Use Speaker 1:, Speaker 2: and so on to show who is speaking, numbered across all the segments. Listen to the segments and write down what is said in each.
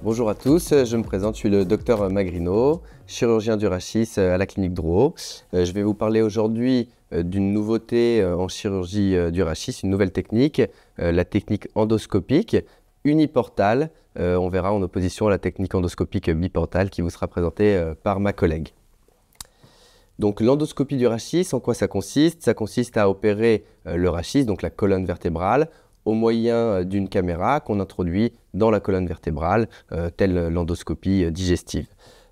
Speaker 1: Bonjour à tous, je me présente, je suis le docteur Magrino, chirurgien du rachis à la clinique Drouot. Je vais vous parler aujourd'hui d'une nouveauté en chirurgie du rachis, une nouvelle technique, la technique endoscopique uniportale. On verra en opposition à la technique endoscopique biportale qui vous sera présentée par ma collègue. Donc l'endoscopie du rachis, en quoi ça consiste? Ça consiste à opérer le rachis, donc la colonne vertébrale, au moyen d'une caméra qu'on introduit dans la colonne vertébrale, telle l'endoscopie digestive.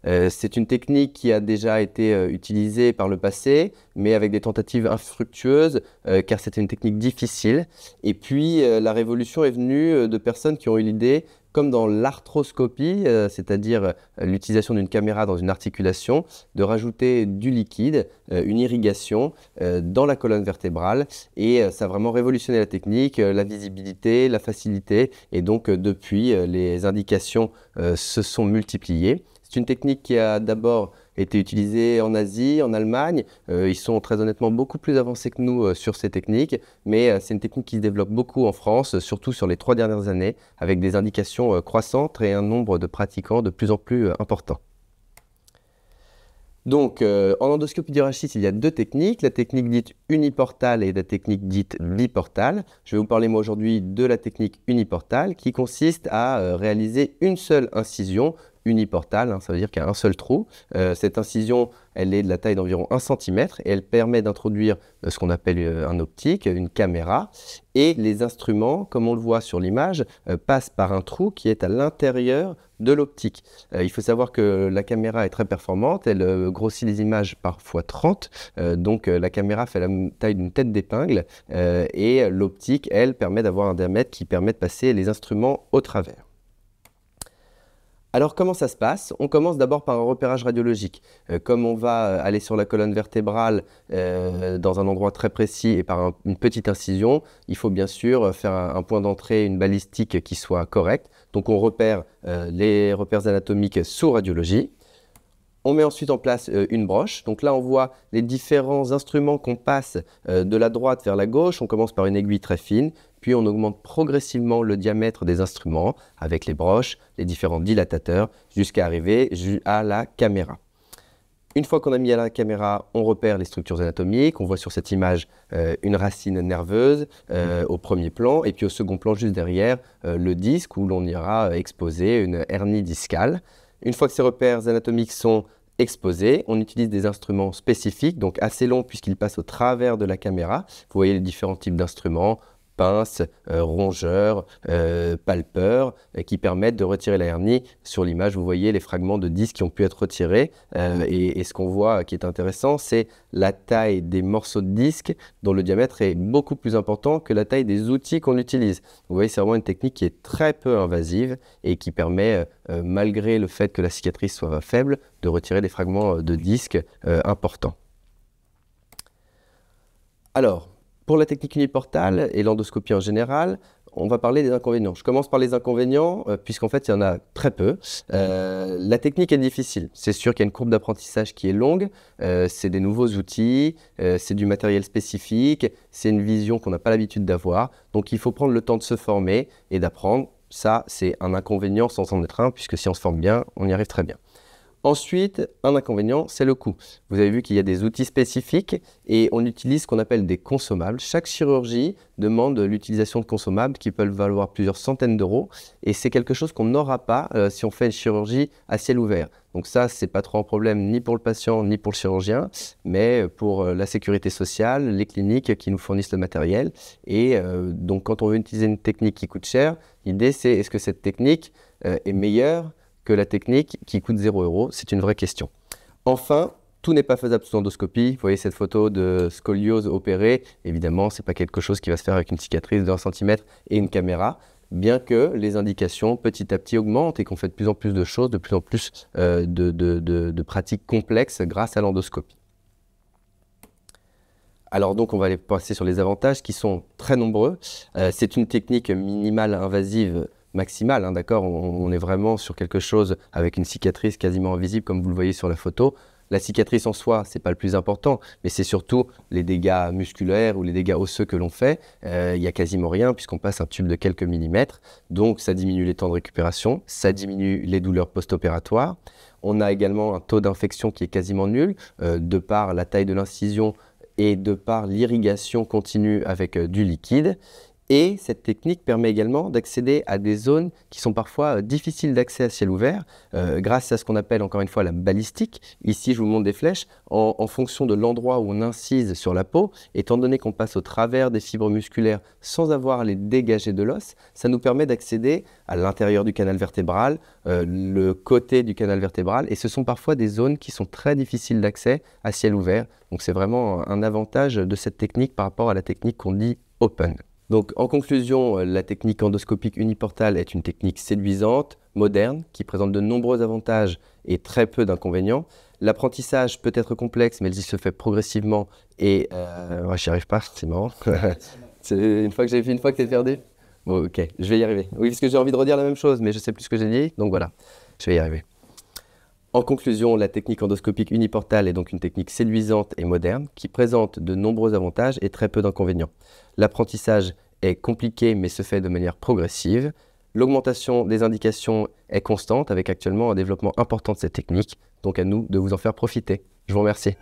Speaker 1: C'est une technique qui a déjà été utilisée par le passé, mais avec des tentatives infructueuses, car c'était une technique difficile. Et puis, la révolution est venue de personnes qui ont eu l'idée, comme dans l'arthroscopie, c'est-à-dire l'utilisation d'une caméra dans une articulation, de rajouter du liquide, une irrigation, dans la colonne vertébrale. Et ça a vraiment révolutionné la technique, la visibilité, la facilité. Et donc, depuis, les indications se sont multipliées. C'est une technique qui a d'abord été utilisée en Asie, en Allemagne. Ils sont très honnêtement beaucoup plus avancés que nous sur ces techniques, mais c'est une technique qui se développe beaucoup en France, surtout sur les 3 dernières années, avec des indications croissantes et un nombre de pratiquants de plus en plus important. Donc, en endoscopie du rachis, il y a 2 techniques, la technique dite uniportale et la technique dite biportale. Je vais vous parler moi aujourd'hui de la technique uniportale qui consiste à réaliser une seule incision uniportale, ça veut dire qu'il y a un seul trou. Cette incision, elle est de la taille d'environ 1 cm et elle permet d'introduire ce qu'on appelle un optique, une caméra. Et les instruments, comme on le voit sur l'image, passent par un trou qui est à l'intérieur de l'optique. Il faut savoir que la caméra est très performante, elle grossit les images par fois 30, donc la caméra fait la taille d'une tête d'épingle et l'optique, elle, permet d'avoir un diamètre qui permet de passer les instruments au travers. Alors comment ça se passe? On commence d'abord par un repérage radiologique. Comme on va aller sur la colonne vertébrale dans un endroit très précis et par une petite incision, il faut bien sûr faire un point d'entrée, une balistique qui soit correcte. Donc on repère les repères anatomiques sous radiologie. On met ensuite en place une broche. Donc là, on voit les différents instruments qu'on passe de la droite vers la gauche. On commence par une aiguille très fine, puis on augmente progressivement le diamètre des instruments avec les broches, les différents dilatateurs, jusqu'à arriver à la caméra. Une fois qu'on a mis à la caméra, on repère les structures anatomiques. On voit sur cette image une racine nerveuse au premier plan, et puis au second plan, juste derrière, le disque où l'on ira exposer une hernie discale. Une fois que ces repères anatomiques sont exposés, on utilise des instruments spécifiques, donc assez longs puisqu'ils passent au travers de la caméra. Vous voyez les différents types d'instruments, pinces, rongeurs, palpeurs, qui permettent de retirer la hernie. Sur l'image, vous voyez les fragments de disques qui ont pu être retirés. Et ce qu'on voit qui est intéressant, c'est la taille des morceaux de disques dont le diamètre est beaucoup plus important que la taille des outils qu'on utilise. Vous voyez, c'est vraiment une technique qui est très peu invasive et qui permet, malgré le fait que la cicatrice soit faible, de retirer des fragments de disques importants. Alors, pour la technique uniportale et l'endoscopie en général, on va parler des inconvénients. Je commence par les inconvénients, puisqu'en fait, il y en a très peu. La technique est difficile. C'est sûr qu'il y a une courbe d'apprentissage qui est longue. C'est des nouveaux outils, c'est du matériel spécifique, c'est une vision qu'on n'a pas l'habitude d'avoir. Donc, il faut prendre le temps de se former et d'apprendre. Ça, c'est un inconvénient sans en être un, puisque si on se forme bien, on y arrive très bien. Ensuite, un inconvénient, c'est le coût. Vous avez vu qu'il y a des outils spécifiques et on utilise ce qu'on appelle des consommables. Chaque chirurgie demande l'utilisation de consommables qui peuvent valoir plusieurs centaines d'euros et c'est quelque chose qu'on n'aura pas si on fait une chirurgie à ciel ouvert. Donc ça, c'est pas trop un problème ni pour le patient ni pour le chirurgien, mais pour la sécurité sociale, les cliniques qui nous fournissent le matériel. Et donc quand on veut utiliser une technique qui coûte cher, l'idée c'est est-ce que cette technique est meilleure que la technique qui coûte 0 €? C'est une vraie question. Enfin, tout n'est pas faisable sous endoscopie. Vous voyez cette photo de scoliose opérée. Évidemment, ce n'est pas quelque chose qui va se faire avec une cicatrice de 1 cm et une caméra, bien que les indications petit à petit augmentent et qu'on fait de plus en plus de choses, de plus en plus de pratiques complexes grâce à l'endoscopie. Alors donc, on va aller passer sur les avantages qui sont très nombreux. C'est une technique minimale invasive maximale, d'accord, on est vraiment sur quelque chose avec une cicatrice quasiment invisible comme vous le voyez sur la photo. La cicatrice en soi, c'est pas le plus important, mais c'est surtout les dégâts musculaires ou les dégâts osseux que l'on fait. Il n'y a quasiment rien puisqu'on passe un tube de quelques millimètres. Donc, ça diminue les temps de récupération, ça diminue les douleurs post-opératoires. On a également un taux d'infection qui est quasiment nul, de par la taille de l'incision et de par l'irrigation continue avec du liquide. Et cette technique permet également d'accéder à des zones qui sont parfois difficiles d'accès à ciel ouvert, grâce à ce qu'on appelle encore une fois la balistique. Ici, je vous montre des flèches. En fonction de l'endroit où on incise sur la peau, étant donné qu'on passe au travers des fibres musculaires sans avoir à les dégager de l'os, ça nous permet d'accéder à l'intérieur du canal vertébral, le côté du canal vertébral. Et ce sont parfois des zones qui sont très difficiles d'accès à ciel ouvert. Donc c'est vraiment un avantage de cette technique par rapport à la technique qu'on dit open. Donc, en conclusion, la technique endoscopique uniportale est une technique séduisante, moderne, qui présente de nombreux avantages et très peu d'inconvénients. L'apprentissage peut être complexe, mais il se fait progressivement et... ouais, j'y arrive pas, c'est marrant. Une fois que tu es perdu. Bon, ok, je vais y arriver. Oui, parce que j'ai envie de redire la même chose, mais je sais plus ce que j'ai dit, donc voilà, je vais y arriver. En conclusion, la technique endoscopique uniportale est donc une technique séduisante et moderne qui présente de nombreux avantages et très peu d'inconvénients. L'apprentissage est compliqué mais se fait de manière progressive. L'augmentation des indications est constante avec actuellement un développement important de cette technique, donc à nous de vous en faire profiter. Je vous remercie.